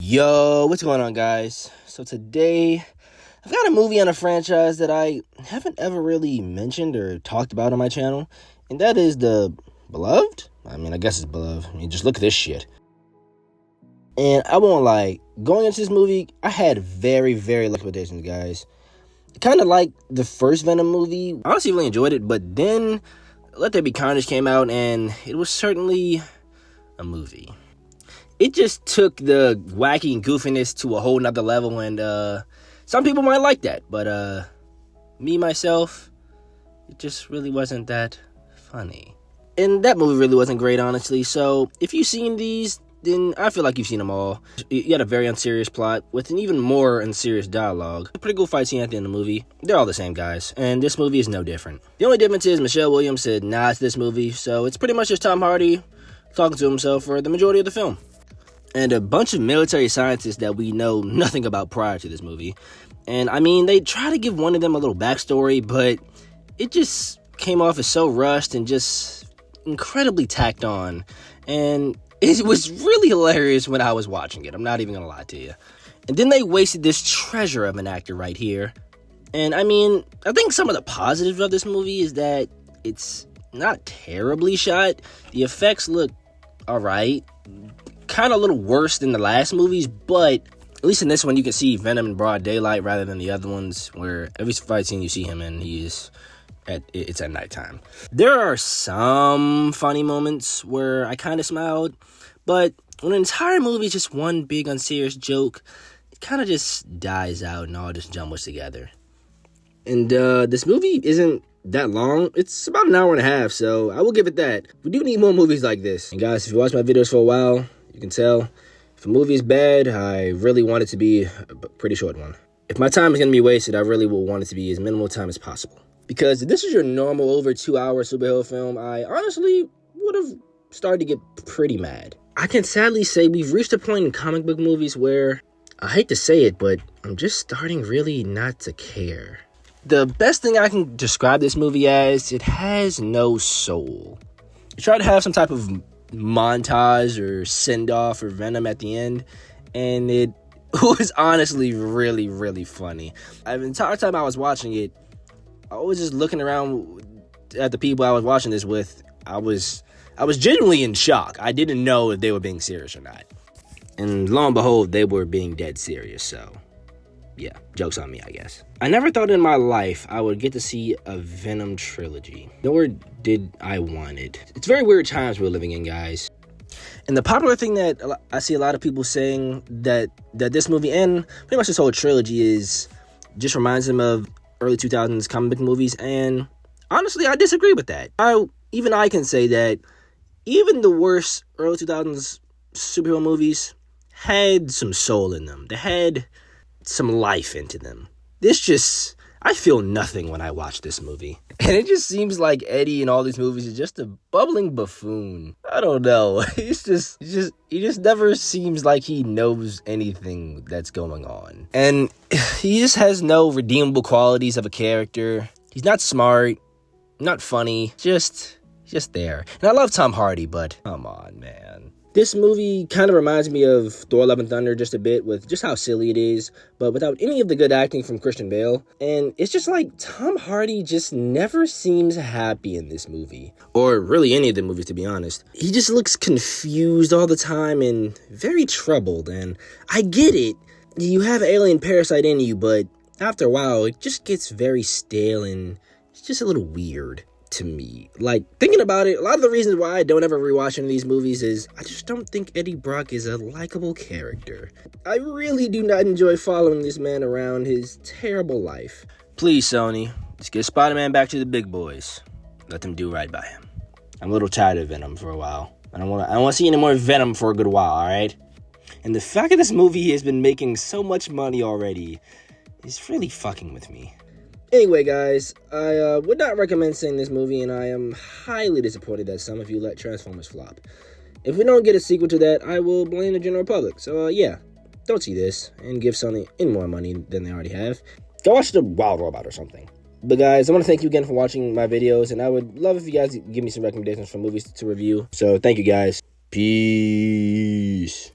Yo, what's going on, guys? So today, I've got a movie on a franchise that I haven't ever really mentioned or talked about on my channel, and that is the Beloved? I guess it's Beloved. Just look at this shit. And I won't lie, going into this movie, I had very, very low expectations, guys. Kind of like the first Venom movie. I honestly really enjoyed it, but then Let There Be Carnage came out, and it was certainly a movie. It just took the wacky and goofiness to a whole nother level, and some people might like that, but me, myself, it just really wasn't that funny. And that movie really wasn't great, honestly, so if you've seen these, then I feel like you've seen them all. You had a very unserious plot with an even more unserious dialogue. A pretty cool fight scene at the end of the movie. They're all the same, guys, and this movie is no different. The only difference is Michelle Williams said nah to this movie, so it's pretty much just Tom Hardy talking to himself for the majority of the film. And a bunch of military scientists that we know nothing about prior to this movie. And they try to give one of them a little backstory, but it just came off as so rushed and just incredibly tacked on. And it was really hilarious when I was watching it. I'm not even gonna lie to you. And then they wasted this treasure of an actor right here. And I think some of the positives of this movie is that it's not terribly shot. The effects look alright. Kind of a little worse than the last movies, but at least in this one you can see Venom in broad daylight rather than the other ones where every fight scene you see him in, it's at nighttime. There are some funny moments where I kind of smiled, but when an entire movie is just one big unserious joke, it kind of just dies out and all just jumbles together. And this movie isn't that long. It's about an hour and a half, so I will give it that. We do need more movies like this. And guys, if you watch my videos for a while, you can tell if a movie is bad, I really want it to be a pretty short one. If my time is going to be wasted, I really will want it to be as minimal time as possible. Because if this is your normal over 2-hour superhero film, I honestly would have started to get pretty mad. I can sadly say we've reached a point in comic book movies where, I hate to say it, but I'm just starting really not to care. The best thing I can describe this movie as, it has no soul. You try to have some type of montage or send-off for Venom at the end, and it was honestly really, really funny. The entire time I was watching it, I was just looking around at the people I was watching this with. I was genuinely in shock. I didn't know if they were being serious or not. And lo and behold, they were being dead serious, so yeah, joke's on me, I guess. I never thought in my life I would get to see a Venom trilogy. Nor did I want it. It's very weird times we're living in, guys. And the popular thing that I see a lot of people saying that this movie and pretty much this whole trilogy just reminds them of early 2000s comic book movies. And honestly, I disagree with that. I can say that even the worst early 2000s superhero movies had some soul in them. They had some life into them. I feel nothing when I watch this movie. And it just seems like Eddie in all these movies is just a bubbling buffoon. I don't know. He just never seems like he knows anything that's going on. And he just has no redeemable qualities of a character. He's not smart, not funny, just there. And I love Tom Hardy, but come on, man. This movie kind of reminds me of Thor: Love and Thunder just a bit, with just how silly it is, but without any of the good acting from Christian Bale. And it's just like Tom Hardy just never seems happy in this movie. Or really any of the movies, to be honest. He just looks confused all the time and very troubled. And I get it. You have an alien parasite in you, but after a while, it just gets very stale and it's just a little weird to me. Like, thinking about it, a lot of the reasons why I don't ever rewatch any of these movies is I just don't think Eddie Brock is a likable character. I really do not enjoy following this man around his terrible life. Please, Sony, just get Spider-Man back to the big boys. Let them do right by him. I'm a little tired of Venom for a while. I don't want to see any more Venom for a good while, alright? And the fact that this movie has been making so much money already is really fucking with me. Anyway, guys, I would not recommend seeing this movie, and I am highly disappointed that some of you let Transformers flop. If we don't get a sequel to that, I will blame the general public. So, yeah, don't see this, and give Sony any more money than they already have. Go watch The Wild Robot or something. But guys, I want to thank you again for watching my videos, and I would love if you guys give me some recommendations for movies to review. So, thank you, guys. Peace.